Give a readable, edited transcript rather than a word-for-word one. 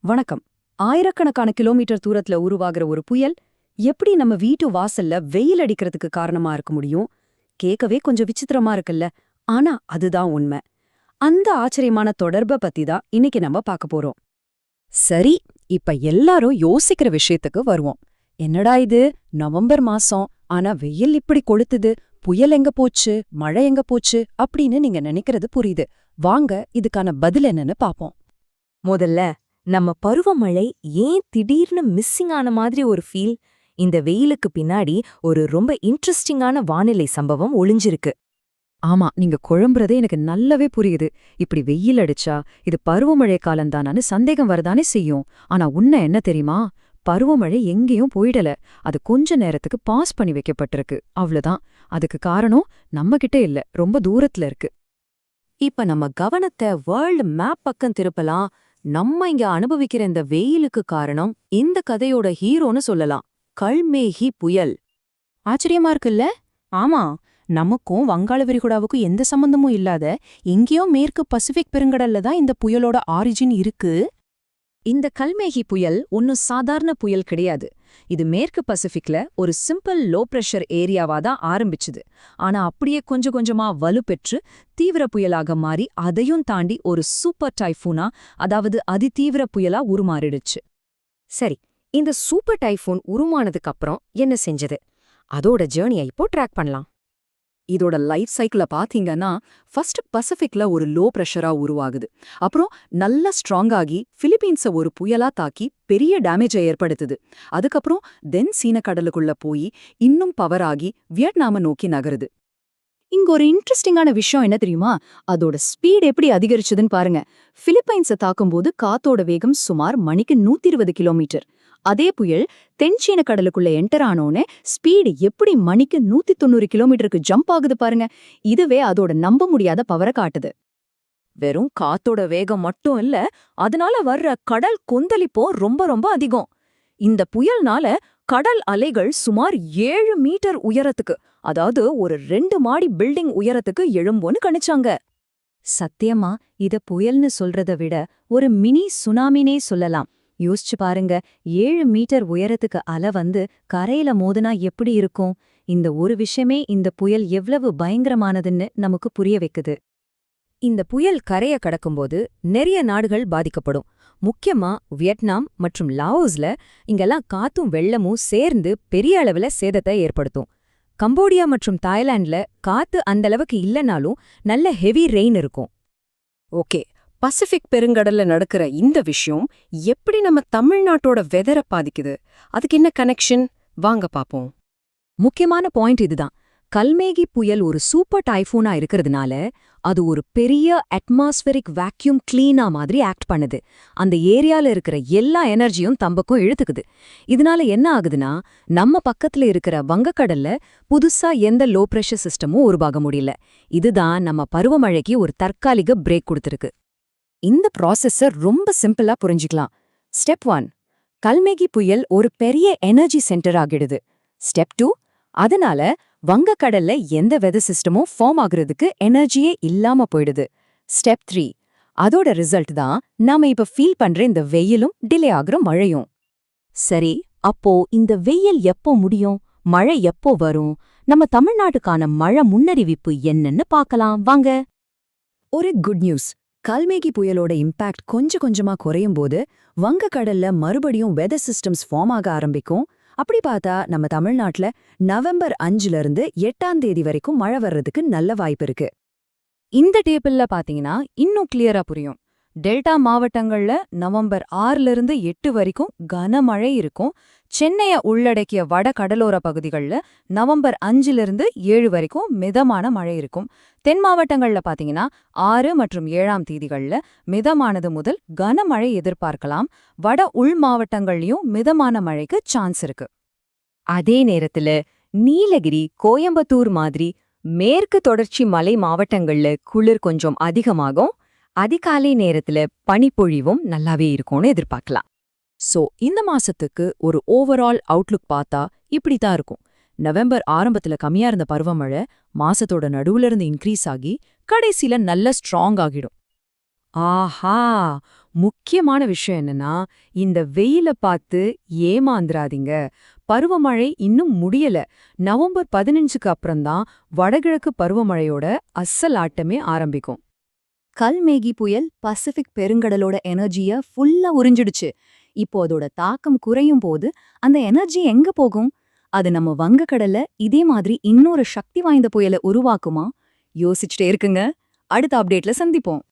வணக்கம். ஆயிரக்கணக்கான கிலோமீட்டர் தூரத்துல உருவாகிற ஒரு புயல் எப்படி நம்ம வீட்டு வாசல்ல வெயில் அடிக்கிறதுக்கு காரணமா இருக்க முடியும்? கேட்கவே கொஞ்சம் விசித்திரமா இருக்குல்ல. ஆனா அதுதான் உண்மை. அந்த ஆச்சரியமான தொடர்பை பத்தி தான் இன்னைக்கு நம்ம பார்க்க போறோம். சரி, இப்ப எல்லாரும் யோசிக்கிற விஷயத்துக்கு வருவோம். என்னடா இது, நவம்பர் மாசம், ஆனா வெயில் இப்படி கொளுத்துது, புயல் எங்க போச்சு, மழை எங்க போச்சு அப்படின்னு நீங்க நினைக்கிறது புரியுது. வாங்க இதுக்கான பதில் என்னன்னு பாப்போம். முதல்ல நம்ம பருவமழை ஏன் திடீர்னு மிஸ்ஸிங் ஆன மாதிரி ஒரு ஃபீல்? இந்த வெயிலுக்கு பின்னாடி ஒரு ரொம்ப இன்ட்ரெஸ்டிங்கான வானிலை சம்பவம் ஒளிஞ்சிருக்கு. ஆமா, நீங்க குழம்புறதே எனக்கு நல்லாவே புரியுது. இப்படி வெயில் அடிச்சா இது பருவமழை காலம்தானான்னு சந்தேகம் வரதானே செய்யும். ஆனா உண்மை என்ன தெரியுமா? பருவமழை எங்கேயும் போயிடல. அது கொஞ்ச நேரத்துக்கு பாஸ் பண்ணி வைக்கப்பட்டிருக்கு, அவ்வளவுதான். அதுக்கு காரணம் நம்ம கிட்ட இல்ல, ரொம்ப தூரத்துல இருக்கு. இப்ப நம்ம கவனத்தை வேர்ல்டு மேப் பக்கம் திருப்பலாம். நம்ம இங்க அனுபவிக்கிற இந்த வெயிலுக்கு காரணம் இந்த கதையோட ஹீரோன்னு சொல்லலாம், கல்மேகி புயல். ஆச்சரியமா இருக்குல்ல? ஆமா, நமக்கும் வங்காள விரிகுடாவுக்கும் எந்த சம்பந்தமும் இல்லாத எங்கேயோ மேற்கு பசிபிக் பெருங்கடல்ல தான் இந்த புயலோட ஆரிஜின் இருக்கு. இந்த கல்மேகி புயல் ஒன்னும் சாதாரண புயல் கிடையாது. இது மேற்கு பசிபிக்ல ஒரு சிம்பிள் லோ பிரஷர் ஏரியாவா தான் ஆரம்பிச்சுது. ஆனா அப்படியே கொஞ்சம் கொஞ்சமா வலுப்பெற்று தீவிர புயலாக மாறி அதையும் தாண்டி ஒரு சூப்பர் டைஃபூனா, அதாவது அதிதீவிர புயலா உருமாறிடுச்சு. சரி, இந்த சூப்பர் டைஃபூன் உருமானதுக்கு அப்புறம் என்ன செஞ்சது? அதோட ஜேர்னியை இப்போ ட்ராக் பண்ணலாம். இதோட லைஃப் சைக்கிள பாத்தீங்கன்னா, ஃபர்ஸ்ட் பசிபிக்ல ஒரு லோ பிரஷரா உருவாகுது. அப்புறம் நல்லா ஸ்ட்ராங் ஆகி பிலிப்பீன்ஸ ஒரு புயலா தாக்கி பெரிய டேமேஜை ஏற்படுத்துது. அதுக்கப்புறம் தென் சீன கடலுக்குள்ள போய் இன்னும் பவர் ஆகி வியட்நாம நோக்கி நகருது. இங்க ஒரு இன்ட்ரெஸ்டிங்கான விஷயம் என்ன தெரியுமா? அதோட ஸ்பீட் எப்படி அதிகரிச்சதுன்னு பாருங்க. பிலிப்பைன்ஸை தாக்கும்போது காத்தோட வேகம் சுமார் மணிக்கு 120 கிலோமீட்டர். அதே புயல் தென்சீன கடலுக்குள்ள என்டர் ஆனோன்னு ஸ்பீடு எப்படி மணிக்கு 190 கிலோமீட்டருக்கு ஜம்ப் ஆகுது பாருங்க. இதுவே அதோட நம்ப முடியாத பவரை காட்டுது. வெறும் காத்தோட வேகம் மட்டும் இல்ல, அதனால வர்ற கடல் கொந்தளிப்போ ரொம்ப ரொம்ப அதிகம். இந்த புயல்னால கடல் அலைகள் சுமார் 7 மீட்டர் உயரத்துக்கு, அதாவது ஒரு 2 மாடி பில்டிங் உயரத்துக்கு எழும்போன்னு கணிச்சாங்க. சத்தியமா இத புயல்னு சொல்றத விட ஒரு மினி சுனாமினே சொல்லலாம். யோசிச்சு பாருங்க, 7 மீட்டர் உயரத்துக்கு அலை வந்து கரையில மோதுனா எப்படி இருக்கும்? இந்த ஒரு விஷயமே இந்த புயல் எவ்வளவு பயங்கரமானதுன்னு நமக்கு புரிய வைக்குது. இந்த புயல் கரைய கடக்கும்போது நிறைய நாடுகள் பாதிக்கப்படும். முக்கியமா வியட்நாம் மற்றும் லாவோஸ்ல இங்கெல்லாம் காத்தும் வெள்ளமும் சேர்ந்து பெரிய அளவுல சேதத்தை ஏற்படுத்தும். கம்போடியா மற்றும் தாய்லாந்துல காத்து அந்தளவுக்கு இல்லனாலும் நல்ல ஹெவி ரெயின் இருக்கும். ஓகே, பசிபிக் பெருங்கடல்ல நடக்கிற இந்த விஷயம் எப்படி நம்ம தமிழ்நாட்டோட வெதரை பாதிக்குது? அதுக்கு என்ன கனெக்ஷன்? வாங்க பாப்போம். முக்கியமான பாயிண்ட் இதுதான். கல்மேகி புயல் ஒரு சூப்பர் டைஃபூனா இருக்கிறதுனால அது ஒரு பெரிய அட்மாஸ்பெரிக் வேக்யூம் கிளீனா மாதிரி ஆக்ட் பண்ணுது. அந்த ஏரியால இருக்கிற எல்லா எனர்ஜியும் தம்பக்கும் இழுத்துக்குது. இதனால என்ன ஆகுதுன்னா, நம்ம பக்கத்துல இருக்கிற வங்கக்கடல்ல புதுசா எந்த லோ பிரஷர் சிஸ்டமும் உருவாக முடியல. இதுதான் நம்ம பருவமழைக்கு ஒரு தற்காலிக பிரேக் கொடுத்திருக்கு. இந்த ப்ராசஸ ரொம்ப சிம்பிளா புரிஞ்சுக்கலாம். ஸ்டெப் 1, கல்மேகி புயல் ஒரு பெரிய எனர்ஜி சென்டர் ஆகிடுது. ஸ்டெப் 2, அதனால வங்கக்கடல்ல எந்த வெதர் சிஸ்டமும் ஃபார்ம் ஆகுறதுக்கு எனர்ஜியே இல்லாம போயிடுது. ஸ்டெப் 3, அதோட ரிசல்ட் தான் நாம இப்ப ஃபீல் பண்ற இந்த வெயிலும் டிலே ஆகுற மழையும். சரி, அப்போ இந்த வெயில் எப்போ முடியும், மழை எப்போ வரும்? நம்ம தமிழ்நாட்டுக்கான மழை முன்னறிவிப்பு என்னன்னு பார்க்கலாம் வாங்க. ஒரு குட் நியூஸ். கல்மேகி புயலோட இம்பாக்ட் கொஞ்சம் கொஞ்சமா குறையும் போது வங்கக்கடல்ல மறுபடியும் வெதர் சிஸ்டம்ஸ் ஃபார்ம் ஆக ஆரம்பிக்கும். அப்படி பார்த்தா நம்ம தமிழ்நாட்டுல நவம்பர் 5 8 தேதி வரைக்கும் மழை வர்றதுக்கு நல்ல வாய்ப்பு இருக்கு. இந்த டேபிள்ல பாத்தீங்கன்னா இன்னும் கிளியரா புரியும். டெல்டா மாவட்டங்கள்ல நவம்பர் 8 வரைக்கும் கனமழை இருக்கும். சென்னைய உள்ளடக்கிய வட கடலோர பகுதிகள்ல நவம்பர் 7 வரைக்கும் மிதமான மழை இருக்கும். தென் மாவட்டங்கள்ல பாத்தீங்கன்னா 6 மற்றும் 7 தேதிகள்ல மிதமானது முதல் கனமழை எதிர்பார்க்கலாம். வட உள் மாவட்டங்கள்லயும் மிதமான மழைக்கு சான்ஸ் இருக்கு. அதே நேரத்துல நீலகிரி, கோயம்புத்தூர் மாதிரி மேற்கு தொடர்ச்சி மலை மாவட்டங்கள்ல குளிர் கொஞ்சம் அதிகமாகும். அதிகாலை நேரத்துல பனிப்பொழிவும் நல்லாவே இருக்கும்னு எதிர்பார்க்கலாம். சோ இந்த மாசத்துக்கு ஒரு ஓவரால் அவுட்லுக் பார்த்தா இப்படித்தான் இருக்கும். நவம்பர் ஆரம்பத்துல கம்மியா இருந்த பருவமழை மாசத்தோட நடுவுல இருந்து இன்க்ரீஸ் ஆகி கடைசில நல்ல ஸ்ட்ராங் ஆகிடும். ஆஹா, முக்கியமான விஷயம் என்னன்னா, இந்த வெயில பார்த்து ஏமாந்துராதீங்க. பருவமழை இன்னும் முடியல. நவம்பர் 15க்கு அப்புறம்தான் வடகிழக்கு பருவமழையோட அசல் ஆட்டமே ஆரம்பிக்கும். கல்மேகி புயல் பசிபிக் பெருங்கடலோட எனர்ஜிய ஃபுல்லா உறிஞ்சிடுச்சு. இப்போ அதோட தாக்கம் குறையும் போது அந்த எனர்ஜி எங்க போகும்? அது நம்ம வங்கக்கடல்ல இதே மாதிரி இன்னொரு சக்தி வாய்ந்த புயலை உருவாக்குமா? யோசிச்சுட்டே இருக்குங்க. அடுத்த அப்டேட்ல சந்திப்போம்.